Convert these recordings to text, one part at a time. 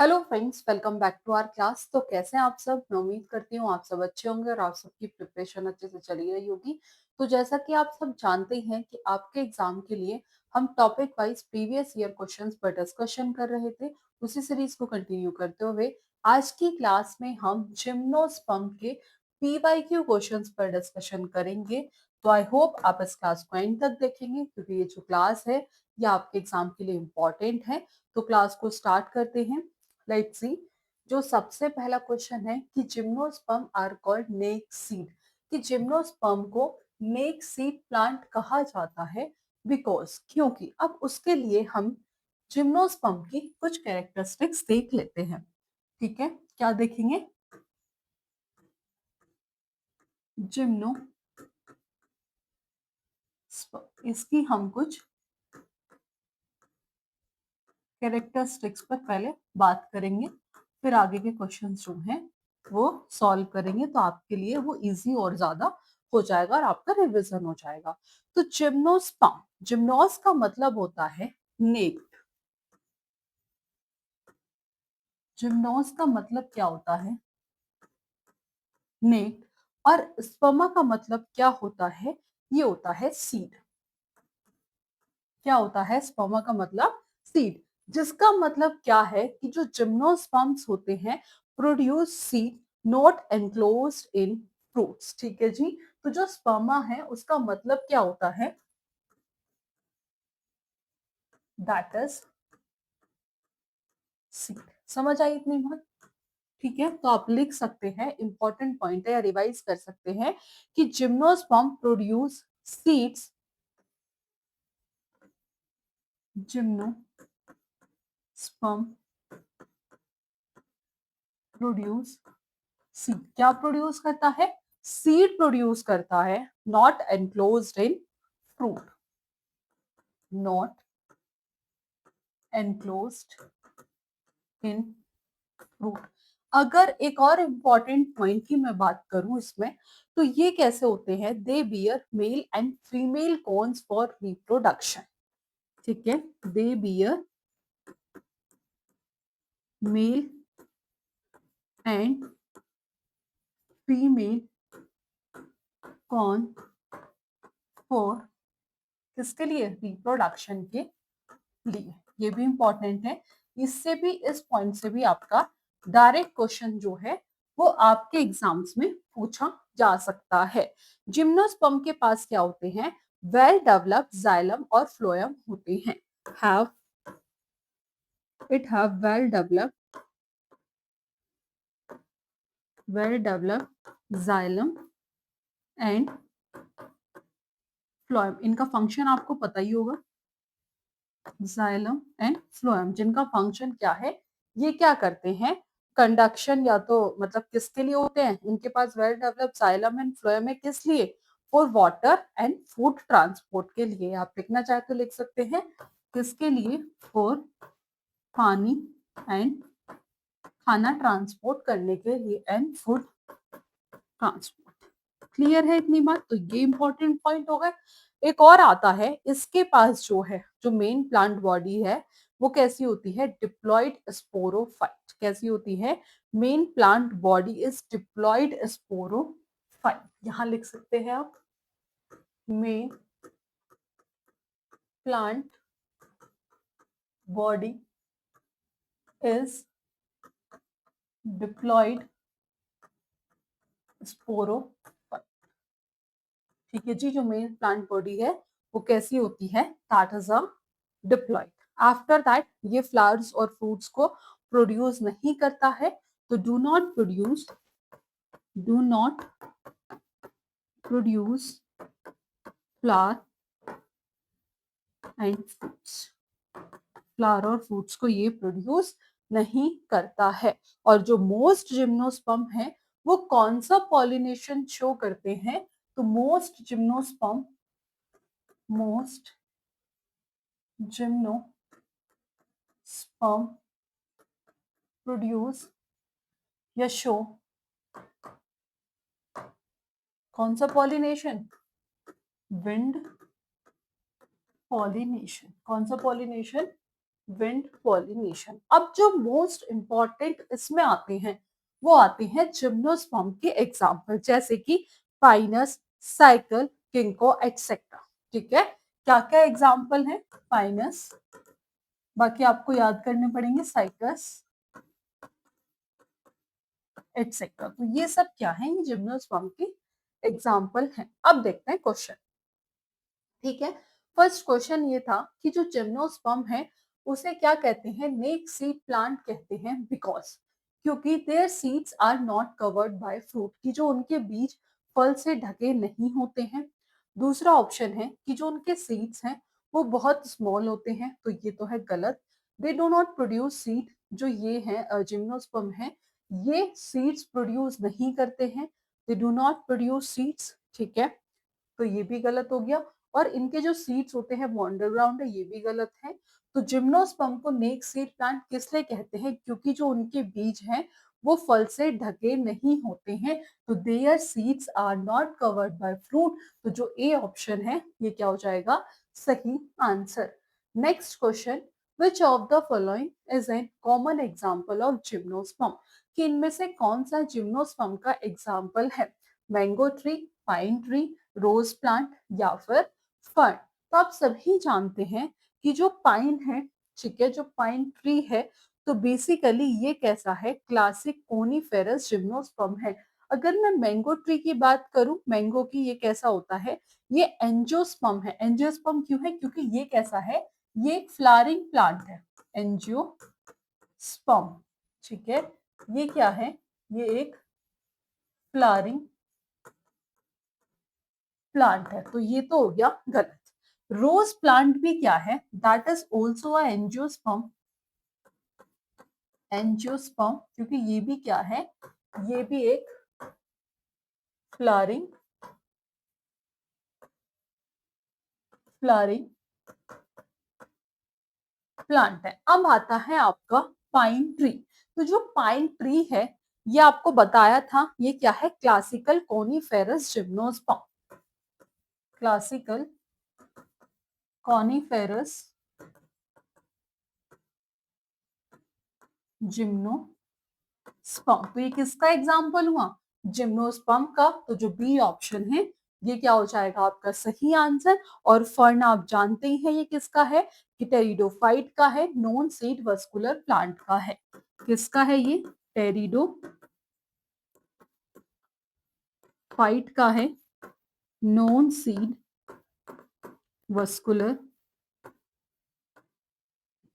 Hello friends, welcome back to our class. तो कैसे हैं आप सब? मैं उम्मीद करती हूँ आप सब अच्छे होंगे और आप सबकी प्रिपरेशन अच्छे से चली रही होगी। तो जैसा कि आप सब जानते हैं कि आपके एग्जाम के लिए हम topic wise previous year questions पर डिस्कशन कर रहे थे। उसी सीरीज को कंटिन्यू करते हुए आज की क्लास में हम जिम्नोस्पर्म के पीवाईक्यू क्वेश्चंस पर डिस्कशन करेंगे। तो आई होप आप इस क्लास को एंड तक देखेंगे, क्योंकि ये जो क्लास है ये आपके एग्जाम के लिए इम्पोर्टेंट है। तो क्लास को स्टार्ट करते हैं। Let's see. जो सबसे पहला क्वेश्चन है कि gymnosperm are called naked seed, कि जिम्नोस्पर्म को नेक सीड प्लांट कहा जाता है बिकॉज, क्योंकि अब उसके लिए हम जिम्नोस्पर्म की कुछ कैरेक्टरिस्टिक्स देख लेते हैं। ठीक है, क्या देखेंगे? जिम्नो इसकी हम कुछ कैरेक्टरिस्टिक्स पर पहले बात करेंगे, फिर आगे के क्वेश्चंस जो हैं वो सॉल्व करेंगे, तो आपके लिए वो इजी और ज्यादा हो जाएगा और आपका रिवीजन हो जाएगा। तो जिम्नोस्पर्म, जिम्नोस का मतलब होता है नेक। जिम्नोस का मतलब क्या होता है? नेक। और स्पर्मा का मतलब क्या होता है? ये होता है सीड। क्या होता है स्पर्मा का मतलब? सीड। जिसका मतलब क्या है कि जो जिम्नोस्पर्म्स होते हैं produce seed not enclosed in fruits. ठीक है जी। तो जो स्पर्मा है उसका मतलब क्या होता है? That is seed. समझ आई इतनी बात? ठीक है, तो आप लिख सकते हैं, इंपॉर्टेंट पॉइंट है या रिवाइज कर सकते हैं कि gymnosperm produce seeds. Gymnosperm produce seed. क्या प्रोड्यूस करता है? सीड प्रोड्यूस करता है, not enclosed in fruit. Not enclosed in fruit. अगर एक और इंपॉर्टेंट पॉइंट की मैं बात करूं इसमें, तो ये कैसे होते हैं? They bear male and female cones for reproduction. ठीक है, they bear male and female cone for, किसके लिए? रिप्रोडक्शन के लिए। ये भी इंपॉर्टेंट है। इससे भी, इस पॉइंट से भी आपका डायरेक्ट क्वेश्चन जो है वो आपके एग्जाम्स में पूछा जा सकता है। जिम्नोस्पर्म के पास क्या होते हैं? वेल डेवलप्ड जाइलम और फ्लोएम होते हैं। Have it have well developed xylem and phloem. इनका फंक्शन आपको पता ही होगा। जाइलम एंड फ्लोएम, जिनका फंक्शन क्या है? ये क्या करते हैं? कंडक्शन, या तो मतलब किसके लिए होते हैं? इनके पास well developed xylem and phloem है, किस लिए? For water and food transport के लिए। आप लिखना चाहे तो लिख सकते हैं, किसके लिए? फॉर पानी एंड खाना ट्रांसपोर्ट करने के लिए, एंड फूड ट्रांसपोर्ट। क्लियर है इतनी बात? तो ये इंपॉर्टेंट पॉइंट हो गए। एक और आता है, इसके पास जो है, जो मेन प्लांट बॉडी है, वो कैसी होती है? Diploid sporophyte. कैसी होती है? Main plant body is diploid sporophyte. यहां लिख सकते हैं आप, main plant body is diploid sporophyte. ठीक है जी। जो मेन प्लांट बॉडी है वो कैसी होती है? That is a diploid. After that ये फ्लावर्स और फ्रूट्स को प्रोड्यूस नहीं करता है। तो do not produce flower and fruits. Flower और फ्रूट्स को ये प्रोड्यूस नहीं करता है। और जो मोस्ट जिम्नोस्पर्म है वो कौन सा पॉलिनेशन शो करते हैं? तो मोस्ट जिम्नोस्पर्म प्रोड्यूस या शो कौन सा पॉलिनेशन? Wind pollination. कौन सा पॉलिनेशन? Wind pollination. अब जो मोस्ट इंपॉर्टेंट इसमें आते हैं वो आते हैं जिम्नोस्पर्म के एग्जाम्पल, जैसे कि पाइनस, साइकिल, किंको एक्सेट्रा। ठीक है, क्या क्या एग्जाम्पल है? पाइनस, बाकी आपको याद करने पड़ेंगे, साइकस एक्सेट्रा। तो ये सब क्या है? ये जिम्नोस्पर्म की एग्जाम्पल है। अब देखते हैं क्वेश्चन। ठीक है, फर्स्ट क्वेश्चन ये था कि जो जिम्नोस्पर्म है उसे क्या कहते हैं? नेक सीड प्लांट कहते हैं, बिकॉज क्योंकि their seeds are not covered by fruit, कि जो उनके बीज फल से ढके नहीं होते हैं। दूसरा ऑप्शन है कि जो उनके सीड्स हैं वो बहुत स्मॉल होते हैं, तो ये तो है गलत। They do not produce seed, जो ये है जिम्नोस्पर्म है ये सीड्स प्रोड्यूस नहीं करते हैं, they do not produce seeds. ठीक है, तो ये भी गलत हो गया। और इनके जो सीड्स होते हैं वो अंडरग्राउंड है, ये भी गलत है। तो जिम्नोस्पर्म को नेक सीड प्लांट किस लिए कहते हैं? क्योंकि जो उनके बीज हैं वो फल से ढके नहीं होते हैं, तो their seeds are not covered by fruit. तो जो ए ऑप्शन है ये क्या हो जाएगा? सही answer. Next question, which of the following is an common example of gymnosperm, कि इनमें से कौन सा जिम्नोस्पर्म का एग्जाम्पल है? Mango tree, pine tree, rose plant या फिर फर्न। तो आप सभी जानते हैं कि जो पाइन है, ठीक है, जो पाइन ट्री है, तो बेसिकली ये कैसा है? क्लासिक कोनीफेरस जिम्नोस्पर्म है। अगर मैं मैंगो ट्री की बात करूं, मैंगो की ये कैसा होता है? ये एंजियोस्पर्म है। एंजियोस्पर्म क्यों है? क्योंकि ये कैसा है? ये एक फ्लावरिंग प्लांट है, एंजियोस्पर्म। ठीक है, ये क्या है? ये एक फ्लावरिंग प्लांट है, तो ये तो हो गया गलत। रोज प्लांट भी क्या है? That is also a angiosperm. Angiosperm, क्योंकि ये भी क्या है? ये भी एक फ्लावरिंग फ्लावरिंग प्लांट है। अब आता है आपका पाइन ट्री। तो जो पाइन ट्री है ये आपको बताया था ये क्या है? Classical coniferous gymnosperm. Classical coniferous gymnosperm. तो ये किसका एग्जाम्पल हुआ? जिम्नोस्पर्म का। तो जो बी ऑप्शन है ये क्या हो जाएगा आपका सही आंसर। और फर्न आप जानते ही हैं ये किसका है? कि टेरिडोफाइट का है, नॉन सीड वस्कुलर प्लांट का है। किसका है ये? टेरिडोफाइट का है, नॉन सीड वस्कुलर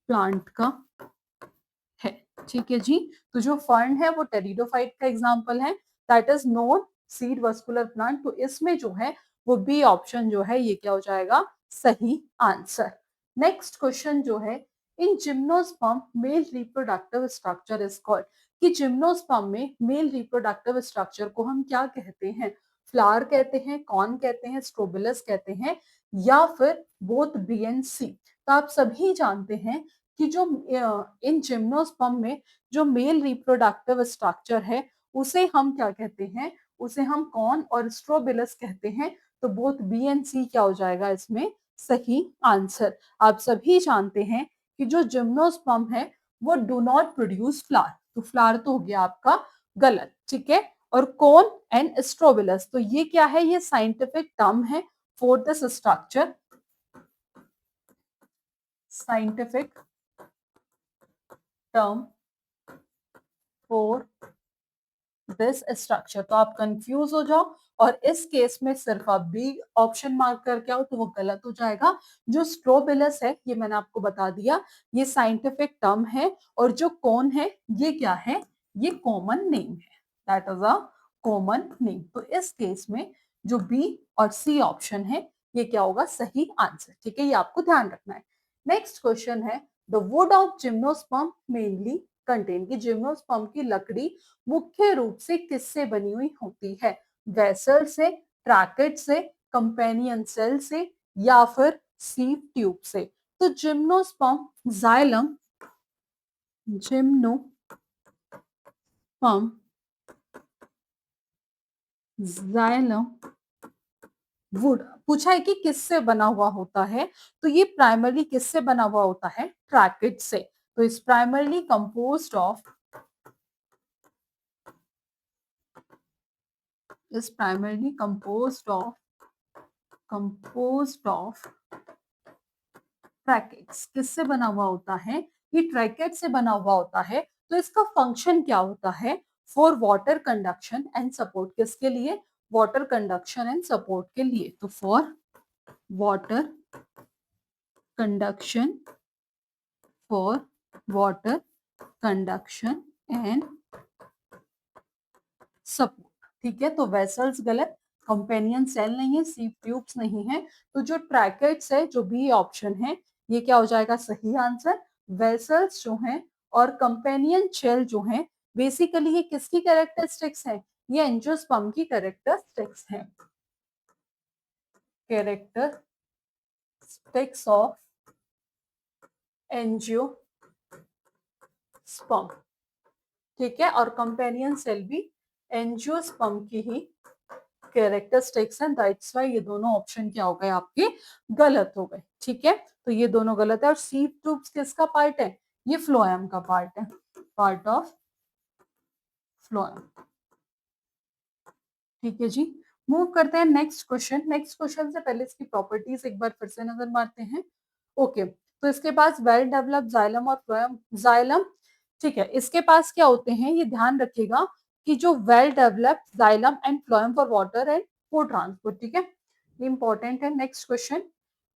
प्लांट का है। ठीक है जी, तो जो फर्न है वो टेरिडोफाइट का एग्जांपल है, that is non seed vascular plant. तो इसमें जो है वो बी ऑप्शन जो है ये क्या हो जाएगा? सही आंसर। नेक्स्ट क्वेश्चन जो है, इन gymnosperm male reproductive structure is called, कि जिम्नोस्पर्म में मेल रिप्रोडक्टिव स्ट्रक्चर को हम क्या कहते हैं? फ्लावर कहते हैं, कॉन कहते हैं, स्ट्रोबिलस कहते हैं, या फिर बोथ बी एंड सी। तो आप सभी जानते हैं कि जो इन जिम्नोस्पर्म में जो मेल रिप्रोडक्टिव स्ट्रक्चर है उसे हम क्या कहते हैं? उसे हम कॉन और स्ट्रोबिलस कहते हैं। तो बोथ बी एंड सी क्या हो जाएगा इसमें? सही आंसर। आप सभी जानते हैं कि जो जिम्नोस्पर्म है वो डू नॉट प्रोड्यूस फ्लावर, तो फ्लावर तो हो गया आपका गलत। ठीक है, और कॉन एंड स्ट्रोबिलस, तो ये क्या है? ये साइंटिफिक टर्म है for this structure, scientific term for this structure. तो आप कंफ्यूज हो जाओ और इस केस में सिर्फ आप बी ऑप्शन मार्क करके आओ तो वो गलत हो जाएगा। जो स्ट्रोबिलस है ये मैंने आपको बता दिया, ये साइंटिफिक टर्म है, और जो कौन है ये क्या है? ये कॉमन नेम है, that is a common name. तो इस केस में जो बी और सी ऑप्शन है ये क्या होगा? सही आंसर। ठीक है, ये आपको ध्यान रखना है। नेक्स्ट क्वेश्चन है, the wood of gymnosperm mainly contain, की जिम्नोस्पर्म की लकड़ी मुख्य रूप से किससे बनी हुई होती है? वेसल से, ट्रैकेट से, कंपेनियन सेल से, या फिर सीव ट्यूब से। तो gymnosperm xylem, gymnosperm xylem would पूछा है कि किससे बना हुआ होता है, तो ये प्राइमरली किससे बना हुआ होता है, ट्रैकेट से। तो इस primarily composed of is primarily composed of tracheids. किससे बना हुआ होता है, ये ट्रैकेट से बना हुआ होता है। तो इसका फंक्शन क्या होता है, for water conduction and support. किसके लिए, वाटर कंडक्शन एंड सपोर्ट के लिए। तो for water conduction, for water conduction and support. ठीक है, तो वेसल्स गलत, कंपेनियन सेल नहीं है, सीप ट्यूब्स नहीं है। तो जो ट्रैकेट्स है, जो बी ऑप्शन है, ये क्या हो जाएगा सही आंसर। वेसल्स जो हैं और कंपेनियन शेल जो हैं, बेसिकली ये किसकी कैरेक्टरिस्टिक्स हैं, ये एंजियोस्पर्म की कैरेक्टरिस्टिक्स हैं। Characteristics of angiosperm. ठीक है, और कंपेनियन सेल भी एंजियोस्पर्म की ही कैरेक्टरिस्टिक्स हैं। दैट्स व्हाई ये दोनों ऑप्शन क्या हो गए आपके, गलत हो गए। ठीक है, तो ये दोनों गलत है। और सीप ट्यूब्स किसका पार्ट है, ये फ्लोएम का पार्ट है, पार्ट ऑफ फ्लोएम। ठीक है जी, मूव करते हैं नेक्स्ट क्वेश्चन। नेक्स्ट क्वेश्चन से पहले इसकी प्रॉपर्टीज एक बार फिर से नजर मारते हैं। ओके, तो इसके पास वेल डेवलप्ड जाइलम और फ्लोएम, जाइलम, ठीक है, इसके पास क्या होते हैं, ये ध्यान रखिएगा कि जो well developed xylem and phloem for water and food transport. ठीक है, ये इंपॉर्टेंट है। नेक्स्ट क्वेश्चन,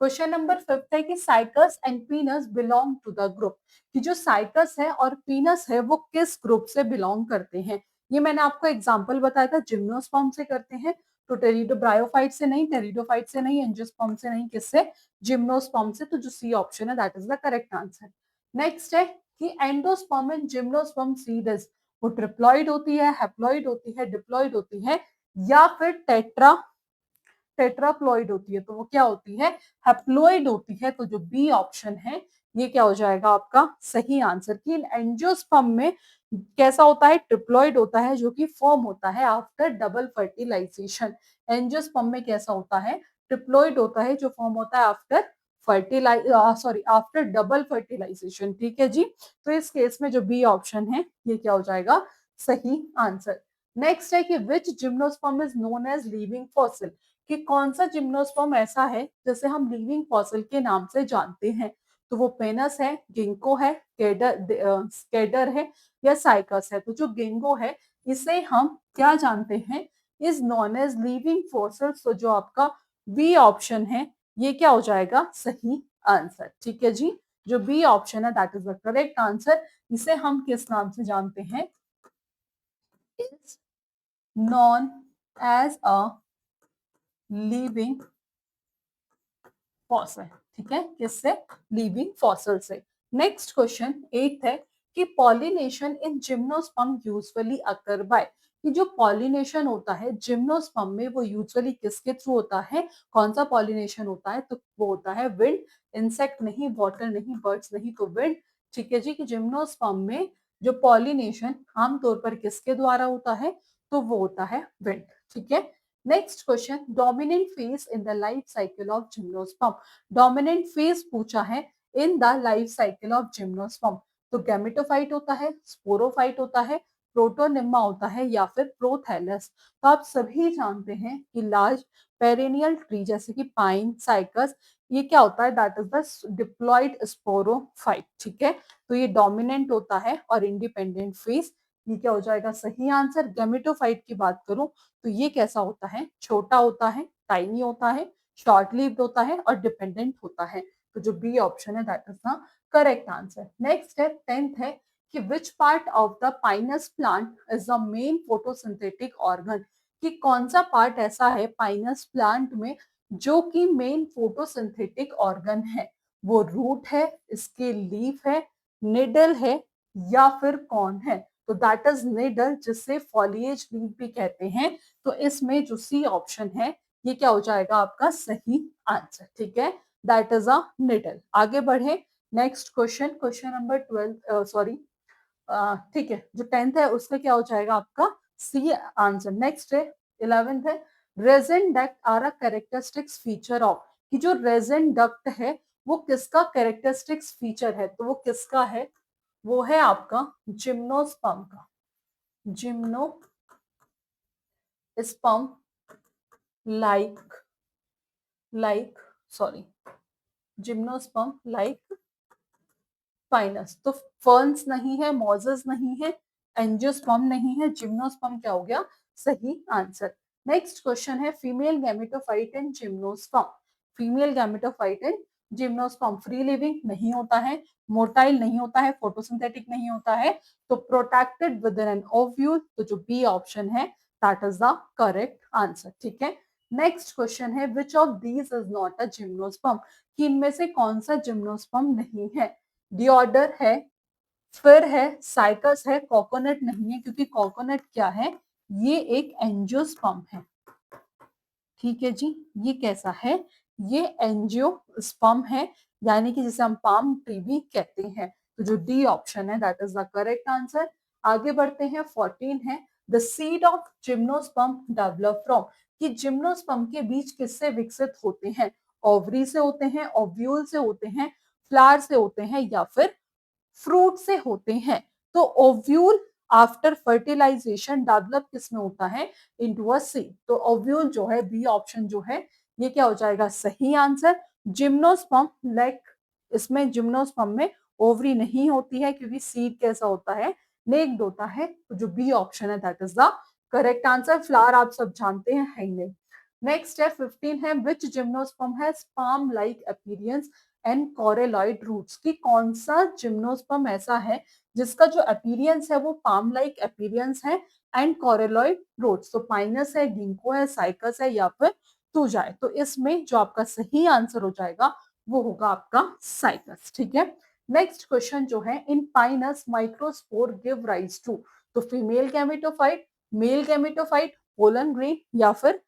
क्वेश्चन नंबर 5 है कि Cycas and Pinus belong to the group. कि जो साइकस है और पीनस है वो किस ग्रुप से बिलोंग करते हैं। ये मैंने आपको एग्जांपल बताया था, जिम्नोस्पर्म से करते हैं। तो टेरिडो ब्रायोफाइट से नहीं, टेरिडोफाइट से नहीं, एंजियोस्पर्म से नहीं, किससे, जिम्नोस्पर्म से। तो जो सी ऑप्शन है that is the correct answer. Next है कि एंडोस्पर्म एंड जिम्नोस्पर्म सीड्स, वो ट्रिप्लॉइड होती है, हैप्लॉइड होती है, डिप्लॉइड होती है, या फिर टेट्राप्लॉइड होती है। तो वो क्या होती है, हैप्लॉइड होती है। तो जो बी ऑप्शन है ये क्या हो जाएगा आपका सही आंसर। कि एंजियोस्पर्म में कैसा होता है, ट्रिप्लॉइड होता है, जो कि फॉर्म होता है आफ्टर डबल फर्टिलाइजेशन। एंजियोस्पर्म में कैसा होता है, ट्रिप्लॉइड होता है, जो फॉर्म होता है आफ्टर आफ्टर डबल फर्टिलाइजेशन। ठीक है जी, तो इस केस में जो बी ऑप्शन है ये क्या हो जाएगा सही आंसर। नेक्स्ट है कि which gymnosperm is known as living fossil. कि कौन सा जिम्नोस्पर्म ऐसा है जिसे हम लिविंग फॉसिल के नाम से जानते हैं। तो वो पेनस है, गिंको है, स्केडर है, या साइकस है। तो जो गिंगो है इसे हम क्या जानते हैं, is known as living fossil. तो जो आपका बी ऑप्शन है ये क्या हो जाएगा सही आंसर। ठीक है जी, जो बी ऑप्शन है that is the correct answer. इसे हम किस नाम से जानते हैं, is known as a living fossil. ठीक है, किससे, लिविंग फॉसिल से। नेक्स्ट क्वेश्चन 8 है कि pollination in gymnosperm usually occur by. कि जो पॉलिनेशन होता है जिम्नोस्पर्म में वो यूजुअली किसके थ्रू होता है, कौन सा पॉलिनेशन होता है, तो वो होता है विंड। इंसेक्ट नहीं, वाटर नहीं, बर्ड्स नहीं, तो विंड। ठीक है जी, कि जिम्नोस्पर्म में जो पॉलिनेशन आमतौर पर किसके द्वारा होता है, तो वो होता है विंड। ठीक है, next question, dominant phase in the life cycle of gymnosperm. Dominant phase पूछा है in the life cycle of gymnosperm. तो गैमेटोफाइट होता है, स्पोरोफाइट होता है, प्रोटोनिम्मा होता है, या फिर प्रोथैलस। तो आप सभी जानते हैं कि लार्ज पेरेनियल ट्री जैसे कि पाइन, साइकस, ये क्या होता है, that is the diploid sporophyte. ठीक है, तो ये डोमिनेंट होता है और इंडिपेंडेंट फेज। ये क्या हो जाएगा सही आंसर। गैमेटोफाइट की बात करूं तो ये कैसा होता है, छोटा होता है, टाइनी होता है, शॉर्ट लिव्ड होता है और डिपेंडेंट होता है। तो जो बी ऑप्शन है that is the correct answer. Next है 10th है कि which part of the Pinus plant is the main photosynthetic organ. कि कौन सा पार्ट ऐसा है पाइनस प्लांट में जो कि मेन फोटोसिंथेटिक ऑर्गन है। वो रूट है, इसके लीफ है, निडल है, या फिर कौन है। तो दैट इज निडल, जिससे फॉलिएज लीफ भी कहते हैं। तो इसमें जो सी ऑप्शन है ये क्या हो जाएगा आपका सही आंसर। ठीक है, दैट इज अ निडल। आगे बढ़े, next question, question number 12, sorry, ठीक है, जो 10th है उसका क्या हो जाएगा आपका सी आंसर। नेक्स्ट है 11th है, resin duct are a characteristics feature of, कि जो रेजिन डक्ट है वो किसका कैरेक्टरिस्टिक्स फीचर है, तो वो किसका है, वो है आपका जिम्नोस्पर्म का। Gymnosperm like like sorry gymnosperm like Pinus. तो फर्न्स नहीं है, मोजेस नहीं है, एंजियोस्पर्म नहीं है, जिम्नोस्पर्म क्या हो गया सही आंसर। नेक्स्ट क्वेश्चन है female gametophyte and gymnosperm. Female gametophyte and gymnosperm free living नहीं होता है, मोटाइल नहीं होता है, फोटोसिंथेटिक नहीं होता है, तो protected with in an ovule, तो जो बी ऑप्शन है that is the correct answer. ठीक है, नेक्स्ट क्वेश्चन है which of these is not a gymnosperm, कि इनमें से कौन सा जिम्नोस्पर्म नहीं है। डिऑर्डर है, फिर है, साइकस है, कोकोनट नहीं है, क्योंकि कोकोनट क्या है, ये एक एंजियोस्पर्म है। ठीक है जी, ये कैसा है, ये एंजियोस्पर्म है, यानी कि जिसे हम पाम ट्री भी कहते हैं। तो जो डी ऑप्शन है that is the correct answer. आगे बढ़ते हैं, 14 है the seed of gymnosperm develop from, कि जिम्नोस्पर्म के बीज किससे विकसित होते हैं, ओवरी से होते हैं, ओव्यूल से होते हैं, फ्लावर से होते हैं, या फिर फ्रूट से होते हैं। तो ओव्यूल आफ्टर फर्टिलाइजेशन डेवलप किस में होता है, इनटू अ सीड। तो ओव्यूल जो है बी ऑप्शन जो है ये क्या हो जाएगा सही आंसर। जिम्नोस्पर्म लाइक, इसमें जिम्नोस्पर्म में ओवरी नहीं होती है, क्योंकि सीड कैसा होता है, नेक्ड होता है। तो जो बी ऑप्शन है that is the correct answer. Flower आप सब जानते हैं है ही नहीं। नेक्स्ट है 15 है which gymnosperm has palm like appearance and coralloid roots, की कौन सा जिम्नोस्पर्म ऐसा है जिसका जो अपीयरेंस है वो पाम लाइक अपीयरेंस है एंड कोरेलॉइड रूट्स। तो पाइनस है, गिंको है, साइकस है, या फिर तुजा है। तो इसमें जो आपका सही आंसर हो जाएगा वो होगा आपका साइकस। ठीक है, नेक्स्ट क्वेश्चन जो है in Pinus microspore give rise to, तो female gametophyte, male gametophyte, pollen grain, या फिर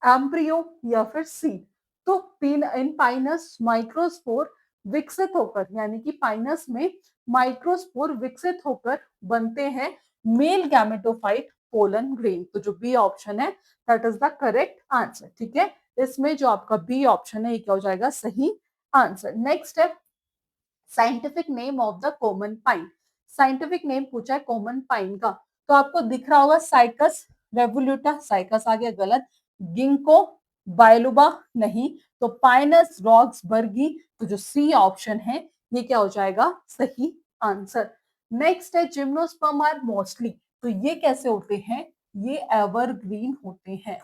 एम्ब्रियो, या फिर सीड। तो इन पाइनस माइक्रोस्पोर विकसित होकर, यानी कि पाइनस में माइक्रोस्पोर विकसित होकर बनते हैं मेल गैमेटोफाइट पोलन ग्रेन। तो जो बी ऑप्शन है that is the correct answer. ठीक है, इसमें जो आपका बी ऑप्शन है ये क्या हो जाएगा सही आंसर। नेक्स्ट है scientific name of the common pine. Scientific name पूछा है कॉमन पाइन का, तो आपको दिख रहा होगा साइकस रेवोल्यूटा, साइकस आ गया गलत, गिंको बायलुबा नहीं, तो पाइनस रॉक्सबर्गी, तो जो सी ऑप्शन है ये क्या हो जाएगा सही आंसर। नेक्स्ट है जिम्नोस्पर्म आर मोस्टली, तो ये कैसे होते हैं, ये एवरग्रीन होते हैं।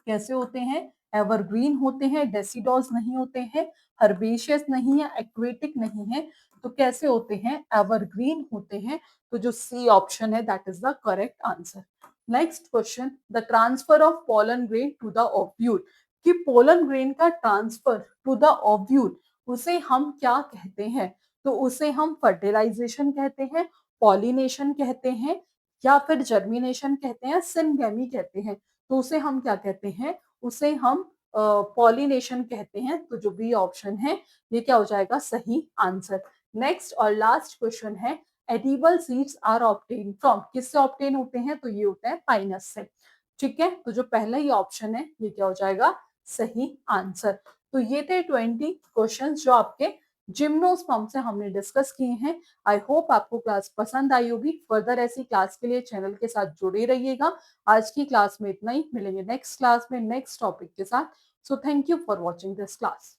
कैसे होते हैं, एवरग्रीन होते हैं, डेसिडोस नहीं होते हैं, हर्बेशियस नहीं है, एक्वेटिक नहीं है, तो कैसे होते हैं एवरग्रीन होते हैं। तो जो सी ऑप्शन है that is the correct answer. Next question the transfer of pollen grain to the ovule, कि पोलन ग्रेन का ट्रांसफर टू द ओव्यूल उसे हम क्या कहते हैं, तो उसे हम फर्टिलाइजेशन कहते हैं, पॉलिनेशन कहते हैं, या फिर जर्मिनेशन कहते हैं, सिनगेमी कहते हैं। तो उसे हम क्या कहते हैं, उसे हम पॉलिनेशन कहते हैं। तो जो बी ऑप्शन है ये क्या हो जाएगा सही आंसर। नेक्स्ट और लास्ट क्वेश्चन है edible seeds are obtain from, किससे ऑब्टेन होते हैं, तो ये होता है पाइनस से। ठीक है, तो जो पहला ही ऑप्शन है ये क्या हो जाएगा सही आंसर। तो ये थे 20 क्वेश्चंस जो आपके जिम्नोस्पर्म से हमने डिस्कस किए हैं। आई होप आपको क्लास पसंद आई होगी। फर्दर ऐसी क्लास के लिए चैनल के साथ जुड़े रहिएगा। आज की क्लास में इतना ही, मिलेंगे नेक्स्ट क्लास में नेक्स्ट टॉपिक के साथ। So thank you for watching this class.